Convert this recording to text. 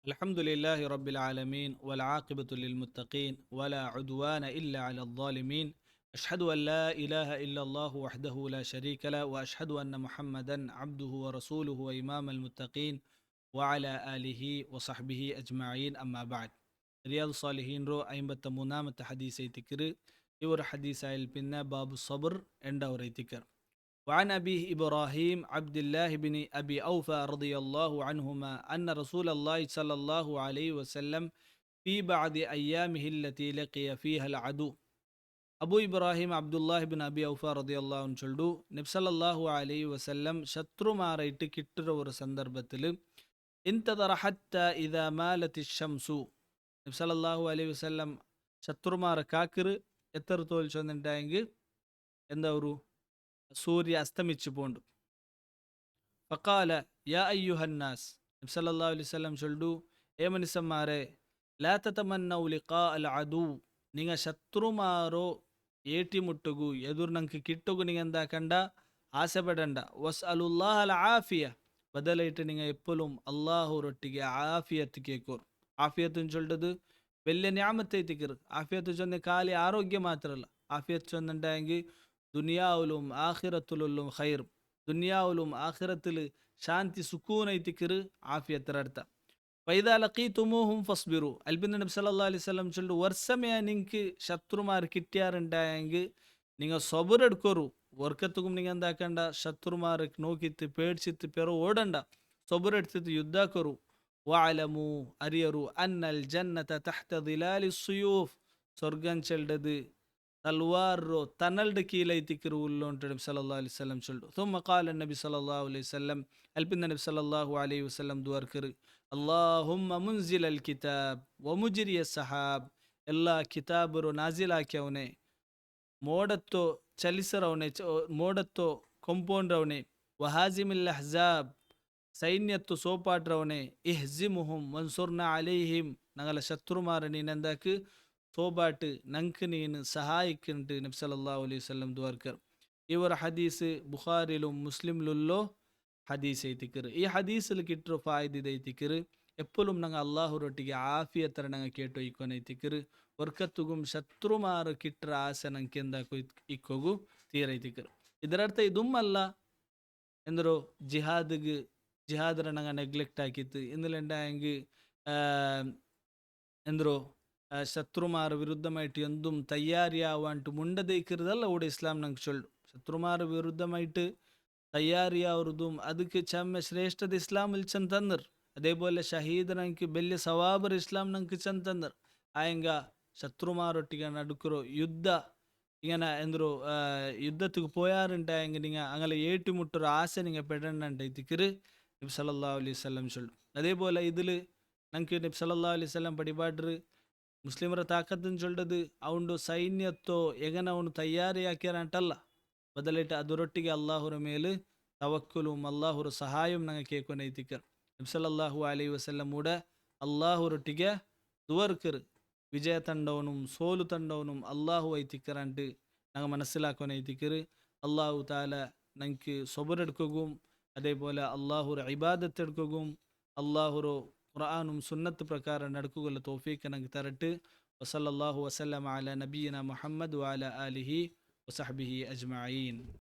الحمد لله رب العالمين والعاقبة للمتقين ولا عدوان إلا على الظالمين أشهد أن لا إله إلا الله وحده لا شريك له وأشهد أن محمدا عبده ورسوله وإمام المتقين وعلى آله وصحبه أجمعين أما بعد رياض الصالحين رو أيمبت منامة حديثي تكر يور حديث البناء باب الصبر عند وريتكر وعن أبيه إبراهيم عبد الله بن أبي أوفى رضي الله عنهما أن رسول الله صلى الله عليه وسلم في بعض أيامه التي لقي فيها العدو Abu Ibrahim Abdullahi bin Abi Awfa റളിയല്ലാഹു അൻഹു ചൊല്ലു നബി സല്ലല്ലാഹു അലൈഹി വസല്ലം ശത്രുമാറായിട്ട് കിട്ടുന്ന ഒരു സന്ദർഭത്തിൽ ഇൻതദറ ഹത്ത ഇദാ മാലത്തി ഷംസു നബി സല്ലല്ലാഹു അലൈഹി വസല്ലം ശത്രുമാർ കാക്കിർ എത്ര തോൽ ചൊന്നിട്ടായെങ്കിൽ എന്താ ഒരു സൂര്യ അസ്തമിച്ചു പോണ്ട് ഫഖാല യാ അയ്യുഹന്നാസ് നബി സല്ലല്ലാഹു അലൈഹി വസല്ലം ചൊല്ലു ഏ മനുഷ്യന്മാരെ ലാ തതമന്നൗ ലിഖാ അൽ അദു നിങ്ങൾ ശത്രുമാരോ ഏറ്റിമുട്ടുകു എതിർ നമുക്ക് കിട്ടുകു നിങ്ങൾ എന്താക്കണ്ട ആശപ്പെടണ്ട വസ് അലുല്ലാഹ് അൽ ആഫിയ ബദലായിട്ട് നിങ്ങൾ എപ്പോഴും അള്ളാഹുരൊട്ടിಗೆ ആഫിയത്ത് കേൾക്കോർ ആഫിയത്ത് ചൊല്ലത് വലിയ ഞാമത്തേത്തിക്കർ ആഫിയത്ത് ചൊന്ന കാലി ആരോഗ്യം മാത്രമല്ല ആഫിയത്ത് ചൊന്നുണ്ടായെങ്കിൽ ദുനിയാവിലും ആഖിറത്തിലും ഖൈർ ദുനിയാവിലും ആഖിറത്തിൽ ശാന്തി സുക്കൂനൈത്തിക്കർ ആഫിയത്തിൻ്റെ അർത്ഥ വൈദാ ലഖീതുമൂഹും ഫസ്ബിറു അൽബിൻ നബി സല്ലല്ലാഹു അലൈഹി വസല്ലം ചൊല്ലു വർഷമേ നിങ്ങൾക്ക് ശത്രുമാർ കിട്ടിയാറുണ്ടായെങ്കിൽ നിങ്ങൾ സബുറെടുക്കോറു വർക്കത്തുക്കും നിങ്ങൾ എന്താക്കണ്ട ശത്രുമാർ നോക്കിത്ത് പേടിച്ചിത്ത് പെറു ഓടണ്ട സബുറെടുത്തിട്ട് യുദ്ധാക്കോറു വഅലമു അറിയറു അന്നൽ ജന്നത തഹ്ത ദിലാലി സുയൂഫ് സ്വർഗം ചെല്ലത് തൽവാറോ തണലുടെ കീഴൈത്തിക്കറ് ഉള്ളോണ്ട് നബി സല്ലല്ലാഹു അലൈഹി വസല്ലം ചൊല്ലു ثم قال النبي صلى الله عليه وسلم അൽബിൻ നബി സല്ലല്ലാഹു അലൈഹി വസല്ലം ദുആർക്കറ് اللهم منزل الكتاب ومجري السحاب എല്ലാ കിതാബರು ನಾಜಿಲಾಕ್ಯವನೇ ಮೋಡತ್ತೋ ಚಲಿಸರವನೇ ಮೋಡತ್ತೋ ಕೊಂಪೌಂಡ್ರವನೇ ವಹಾಜಿಮಿಲ್ ಅಹ್ಜಾಬ್ ಸೈನ್ಯತ್ತು ಸೋಪಾಟ್ರವನೇ ಇಹ್ಜಿಮುಹುಂ ಮನ್ಸುರ್ನ ಅಲೈಹಿಂ ഞങ്ങളെ ശത്രുമാരെ നീനെന്താക്ക് സോബാട്ട് നങ്ക് നീന് സഹായിക്കുന്നുണ്ട് നബി സല്ലല്ലാഹു അലൈഹി വസല്ലം ദുആർക്കർ ഈ ഒരു ഹദീസ് ബുഖാരിലും മുസ്ലിമിലുള്ളോ ഹദീസ് ಐತಿಕರು ಈ ಹದೀಸಲ್ಲಿ കിട്ടുന്ന ಫಾಯಿದೆ ಐತಿಕರು എപ്പോഴും ഞങ്ങൾ അള്ളാഹുരൊട്ടിಗೆ ആഫിയത്തര ഞങ്ങൾ കേട്ടോ ഇക്കൊനൈತಿക്കರು ವರ್ಕತ್ತುಗುಂ ಶತ್ರುಮಾರು ಕಿಟ್ರ ಆಸೆ ನಂಗೆ ಎಂದಾಕು ಇಕ್ಕೋಗು ತೀರೈತಿಕರು ಇದರರ್ಥ ಇದುಮ್ಮಲ್ಲ ಎಂದರು ಜಿಹಾದರ ನಂಗೆ ನೆಗ್ಲೆಕ್ಟ್ ಹಾಕಿತ್ತು ಇಂದಲೆಂಡಾಯಂಗೆ ಎಂದರು ശത്രുമാർ വിരുദ്ധമായിട്ട് എന്തും തയ്യാറിയാവാണ്ട് മുണ്ടതേക്കരുതല്ല ഇവിടെ ഇസ്ലാം ഞങ്ങൾക്ക് ചൊല്ലു ശത്രുമാർ വിരുദ്ധമായിട്ട് തയ്യാറിയാവുന്നതും ಅದಕ್ಕೆ ചമ്മ ശ്രേഷ്ഠത ഇസ്ലാമിൽ ചെന്ന് തന്നർ അതേപോലെ ഷഹീദനക്ക് വലിയ സവാബർ ഇസ്ലാം ഞങ്ങൾക്ക് ചെന്ന് തന്നർ ആയെങ്ക ശത്രുമാരൊട്ടിಗೆ നടുക്കുറോ യുദ്ധ ഇങ്ങനെ എന്തൊരു യുദ്ധத்துக்கு പോയാറുണ്ടായെങ്കിൽ നിങ്ങൾ അങ്ങനെ ഏറ്റുമുട്ടൊരു ആശ നിങ്ങൾ പെടണ്ടൈത്തിക്കറ് നബി സല്ലല്ലാഹു അലൈഹി വസല്ലം ചൊല്ലു അതേപോലെ ഇതിൽ ഞങ്ങൾക്ക് നബി സല്ലല്ലാഹു അലൈഹി വസല്ലം പടിപാടറ് ಮುಸ್ಲಿಮರ ತಾಕತ್ತನ್ನು ಚೊಲ್ಲದು ಅವನು ಸೈನ್ಯತ್ತೋ ಎಗನ ಅವನು ತಯಾರಿಯಾಕ್ಯಾರಂಟಲ್ಲ ಬದಲಿಟ್ಟು ಅದರೊಟ್ಟಿಗೆ ಅಲ್ಲಾಹುರ ಮೇಲೆ ತವಕ್ಕುಲು ಅಲ್ಲಾಹುರ ಸಹಾಯಂ ನಂಗೆ ಕೇಳ್ಕೊಂಡೈತಿಕರ್ ನಬಿ ಸಲ್ಲಲ್ಲಾಹು ಅಲೈಹಿ ವಸಲ್ಲಂ ಕೂಡ ಅಲ್ಲಾಹುರೊಟ್ಟಿಗೆ ದುವರ್ಕರ್ ವಿಜಯ ತಂಡವನು ಸೋಲು ತಂಡವನು ಅಲ್ಲಾಹು ಐತಿಕರಂಟು ನಂಗೆ മനസ്സിലാക്കൊനൈತಿക്കർ അള്ളാഹു താല ഞങ്ങൾക്ക് സബറെടുക്കുകയും അതേപോലെ അള്ളാഹുര ഇബാദത്തെടുക്കുകയും അള്ളാഹുര ഖുർആനും സുന്നത്ത് പ്രകാരം നടക്കുകയുള്ള തൗഫീഖ് നമുക്ക് തരട്ടെ വസല്ലല്ലാഹു വസല്ലമ അലാ നബിയിന മുഹമ്മദ് വഅലാ ആലിഹി വസഹ്ബിഹി അജ്മഈൻ.